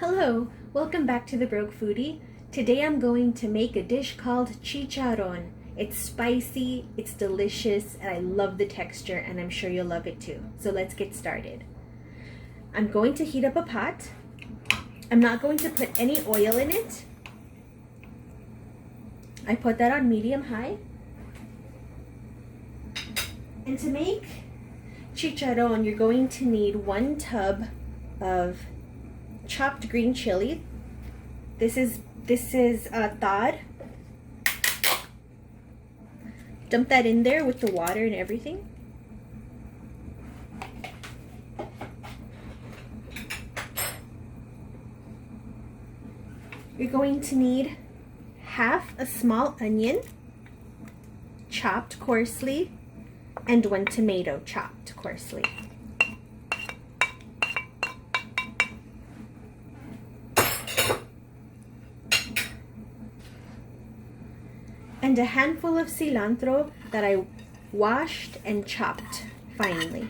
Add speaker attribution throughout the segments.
Speaker 1: Hello, welcome back to The Broke Foodie. Today I'm going to make a dish called chicharron. It's spicy, it's delicious, and I love the texture, and I'm sure you'll love it too. So let's get started. I'm going to heat up a pot. I'm not going to put any oil in it. I put that on medium-high. And to make chicharron, you're going to need 1 tub of chopped green chili. This is thawed. Dump that in there with the water and everything. You're going to need half a small onion, chopped coarsely, and 1 tomato chopped coarsely. And a handful of cilantro that I washed and chopped finely.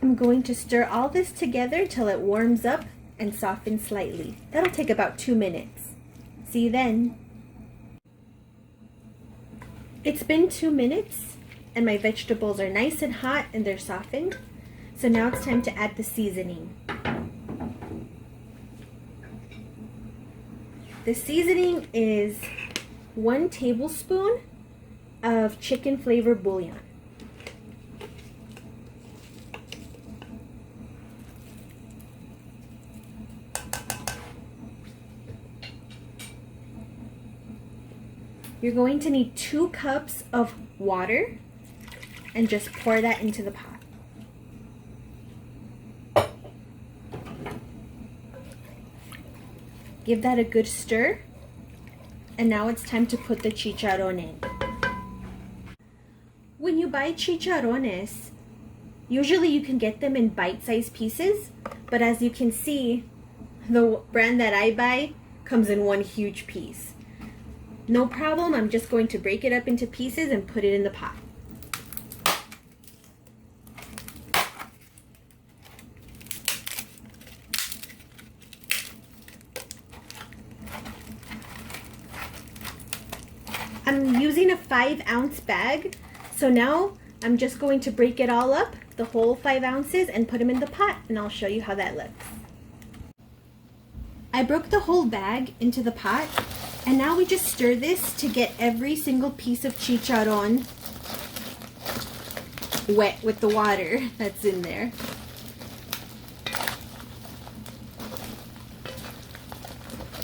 Speaker 1: I'm going to stir all this together till it warms up and softens slightly. That'll take about 2 minutes. See you then. It's been 2 minutes and my vegetables are nice and hot and they're softened. So now it's time to add the seasoning. The seasoning is 1 tablespoon of chicken flavor bouillon. You're going to need 2 cups of water and just pour that into the pot. Give that a good stir, and now it's time to put the chicharron in. When you buy chicharrones, usually you can get them in bite-sized pieces, but as you can see, the brand that I buy comes in 1 huge piece. No problem, I'm just going to break it up into pieces and put it in the pot. I'm using a 5-ounce bag, so now I'm just going to break it all up, the whole 5 ounces, and put them in the pot, and I'll show you how that looks. I broke the whole bag into the pot, and now we just stir this to get every single piece of chicharron wet with the water that's in there.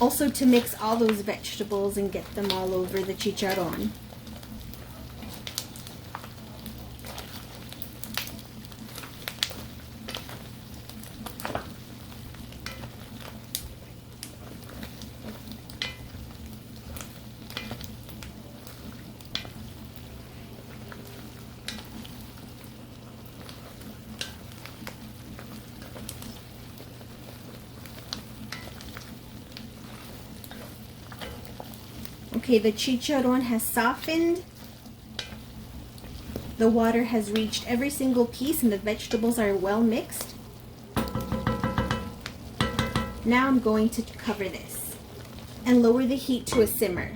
Speaker 1: Also to mix all those vegetables and get them all over the chicharron. Okay, the chicharron has softened. The water has reached every single piece and the vegetables are well mixed. Now I'm going to cover this and lower the heat to a simmer.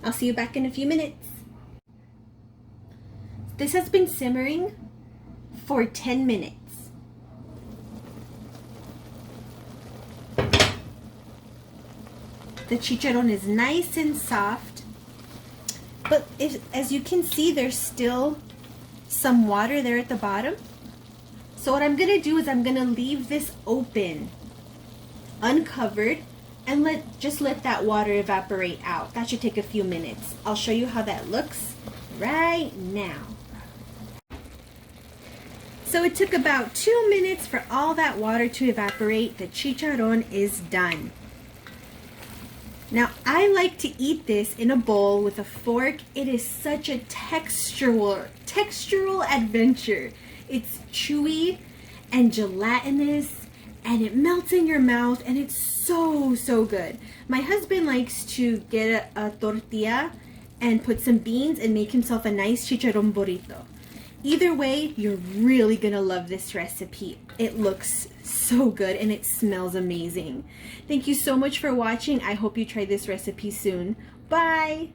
Speaker 1: I'll see you back in a few minutes. This has been simmering for 10 minutes. The chicharron is nice and soft, but as you can see, there's still some water there at the bottom. So what I'm gonna do is I'm gonna leave this open, uncovered, and just let that water evaporate out. That should take a few minutes. I'll show you how that looks right now. So it took about 2 minutes for all that water to evaporate. The chicharron is done. Now, I like to eat this in a bowl with a fork. It is such a textural adventure. It's chewy and gelatinous and it melts in your mouth and it's so good. My husband likes to get a tortilla and put some beans and make himself a nice chicharron burrito. Either way, you're really gonna love this recipe. It looks so good and it smells amazing. Thank you so much for watching. I hope you try this recipe soon. Bye!